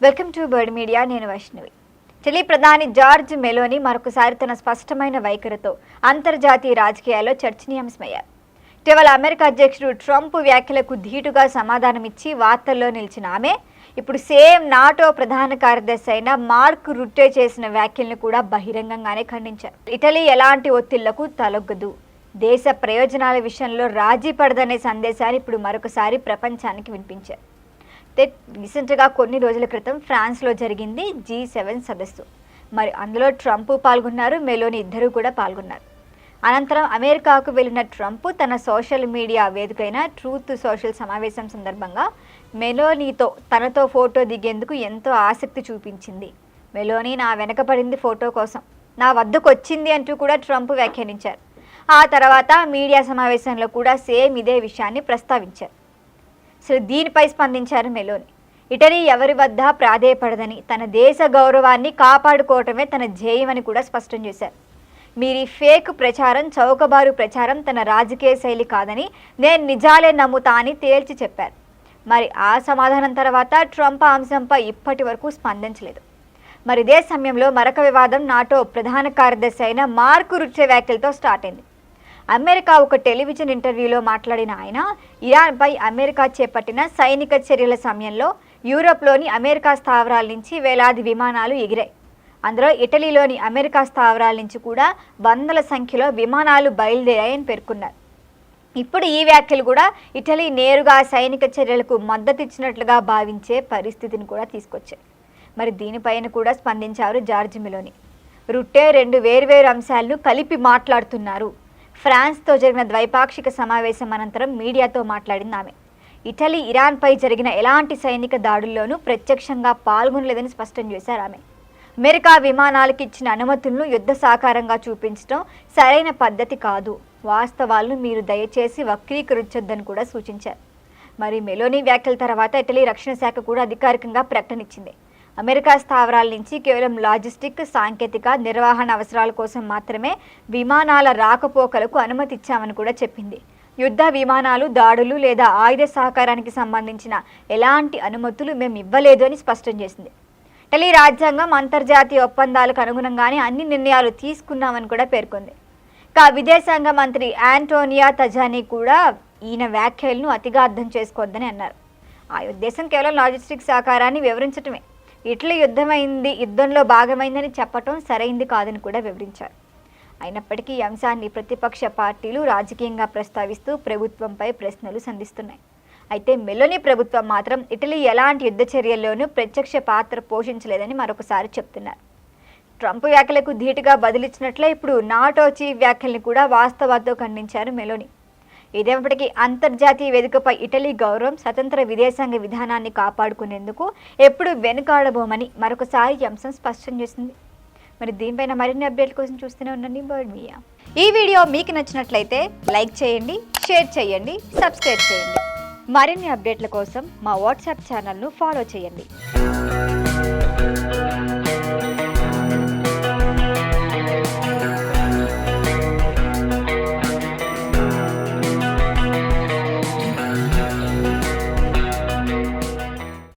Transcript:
Welcome to bird media. నేను Vaishnavi. Chile ప్రధాని George Meloni మరొకసారి తన స్పష్టమైన వైఖరితో అంతర్జాతీయ రాజకీయాల్లో చర్చనీయాంశమయ్యారు. ఇటీవల అమెరికా అధ్యక్షుడు ట్రంప్ వ్యాఖ్యలకు ధీటుగా సమాధానమిచ్చి వార్తల్లో నిలిచిన ఆమె ఇప్పుడు సేమ్ నాటో ప్రధాన కార్యదర్శి అయిన మార్క్ రుట్టే చేసిన వ్యాఖ్యలను కూడా బహిరంగంగానే ఖండించారు. ఇటలీ ఎలాంటి ఒత్తిళ్లకు తలొగ్గదు, దేశ ప్రయోజనాల విషయంలో రాజీ పడదనే సందేశాన్ని ఇప్పుడు మరొకసారి ప్రపంచానికి వినిపించారు. రీసెంట్గా కొన్ని రోజుల క్రితం ఫ్రాన్స్లో జరిగింది G7 సదస్సు. మరి అందులో ట్రంప్ పాల్గొన్నారు, మెలోనీ ఇద్దరు కూడా పాల్గొన్నారు. అనంతరం అమెరికాకు వెళ్లిన ట్రంప్ తన సోషల్ మీడియా వేదికైన ట్రూత్ సోషల్ సమావేశం సందర్భంగా మెలోనీతో తనతో ఫోటో దిగేందుకు ఎంతో ఆసక్తి చూపించింది. మెలోనీ నా వెనకపడింది ఫోటో కోసం, నా వద్దకు వచ్చింది అంటూ కూడా ట్రంప్ వ్యాఖ్యానించారు. ఆ తర్వాత మీడియా సమావేశంలో కూడా సేమ్ ఇదే విషయాన్ని ప్రస్తావించారు. సో దీనిపై స్పందించారు మెలోనీ. ఇటలీ ఎవరి వద్ద ప్రాధేయపడదని, తన దేశ గౌరవాన్ని కాపాడుకోవటమే తన ధ్యేయమని కూడా స్పష్టం చేశారు. మీరీ ఫేక్ ప్రచారం, చౌకబారు ప్రచారం తన రాజకీయ శైలి కాదని, నేను నిజాలే నమ్ముతా అని తేల్చి చెప్పారు. మరి ఆ సమాధానం తర్వాత ట్రంప్ అంశంపై ఇప్పటి వరకు స్పందించలేదు. మరి ఇదే సమయంలో మరొక వివాదం నాటో ప్రధాన కార్యదర్శి అయిన మార్క్ రుట్టే వ్యాఖ్యలతో స్టార్ట్ అయింది. అమెరికా ఒక టెలివిజన్ ఇంటర్వ్యూలో మాట్లాడిన ఆయన ఇరాన్పై అమెరికా చేపట్టిన సైనిక చర్యల సమయంలో యూరోప్లోని అమెరికా స్థావరాల నుంచి వేలాది విమానాలు ఎగిరాయి. అందులో ఇటలీలోని అమెరికా స్థావరాల నుంచి కూడా వందల సంఖ్యలో విమానాలు బయలుదేరాయని పేర్కొన్నారు. ఇప్పుడు ఈ వ్యాఖ్యలు కూడా ఇటలీ నేరుగా సైనిక చర్యలకు మద్దతు ఇచ్చినట్లుగా భావించే పరిస్థితిని కూడా తీసుకొచ్చాయి. మరి దీనిపైన కూడా స్పందించారు జార్జ్ మెలోనీ. రుట్టే రెండు వేర్వేరు అంశాలను కలిపి మాట్లాడుతున్నారు. ఫ్రాన్స్తో జరిగిన ద్వైపాక్షిక సమావేశం అనంతరం మీడియాతో మాట్లాడింది ఆమె. ఇటలీ ఇరాన్పై జరిగిన ఎలాంటి సైనిక దాడుల్లోనూ ప్రత్యక్షంగా పాల్గొనలేదని స్పష్టం చేశారు ఆమె. అమెరికా విమానాలకు ఇచ్చిన అనుమతులను యుద్ధ సాకారంగా చూపించడం సరైన పద్ధతి కాదు, వాస్తవాలను మీరు దయచేసి వక్రీకరించొద్దని కూడా సూచించారు. మరి మెలోనీ వ్యాఖ్యల తర్వాత ఇటలీ రక్షణ శాఖ కూడా అధికారికంగా ప్రకటన ఇచ్చింది. అమెరికా స్థావరాల నుంచి కేవలం లాజిస్టిక్, సాంకేతిక, నిర్వహణ అవసరాల కోసం మాత్రమే విమానాల రాకపోకలకు అనుమతి ఇచ్చామని కూడా చెప్పింది. యుద్ధ విమానాలు, దాడులు లేదా ఆయుధ సహకారానికి సంబంధించిన ఎలాంటి అనుమతులు మేము ఇవ్వలేదు అని స్పష్టం చేసింది. ఇటలీ రాజ్యాంగం, అంతర్జాతీయ ఒప్పందాలకు అనుగుణంగానే అన్ని నిర్ణయాలు తీసుకున్నామని కూడా పేర్కొంది. ఇక విదేశాంగ మంత్రి ఆంటోనియా తజానీ కూడా ఈయన వ్యాఖ్యలను అతిగా అర్థం చేసుకోవద్దని అన్నారు. ఆ ఉద్దేశం కేవలం లాజిస్టిక్ సహకారాన్ని వివరించటమే. ఇటలీ యుద్ధంలో భాగమైందని చెప్పటం సరైంది కాదని కూడా వివరించారు. అయినప్పటికీ ఈ అంశాన్ని ప్రతిపక్ష పార్టీలు రాజకీయంగా ప్రస్తావిస్తూ ప్రభుత్వంపై ప్రశ్నలు సంధిస్తున్నాయి. అయితే మెలోనీ ప్రభుత్వం మాత్రం ఇటలీ ఎలాంటి యుద్ధ చర్యల్లోనూ ప్రత్యక్ష పాత్ర పోషించలేదని మరొకసారి చెప్తున్నారు. ట్రంప్ వ్యాఖ్యలకు ధీటుగా బదిలిచ్చినట్లే ఇప్పుడు నాటో చీఫ్ వ్యాఖ్యల్ని కూడా వాస్తవాలతో ఖండించారు మెలోనీ. ఇదేపటికీ అంతర్జాతీయ వేదికపై ఇటలీ గౌరవం, స్వతంత్ర విదేశాంగ విధానాన్ని కాపాడుకునేందుకు ఎప్పుడు వెనుకాడబోమని మరొకసారి ఈ అంశం స్పష్టం చేసింది. మరి దీనిపైన మరిన్ని అప్డేట్ల కోసం చూస్తూనే ఉండండి బర్డ్ మీడియా. ఈ వీడియో మీకు నచ్చినట్లయితే లైక్ చేయండి, షేర్ చేయండి, సబ్స్క్రైబ్ చేయండి. మరిన్ని అప్డేట్ల కోసం మా వాట్సాప్ ఛానల్ను ఫాలో చేయండి.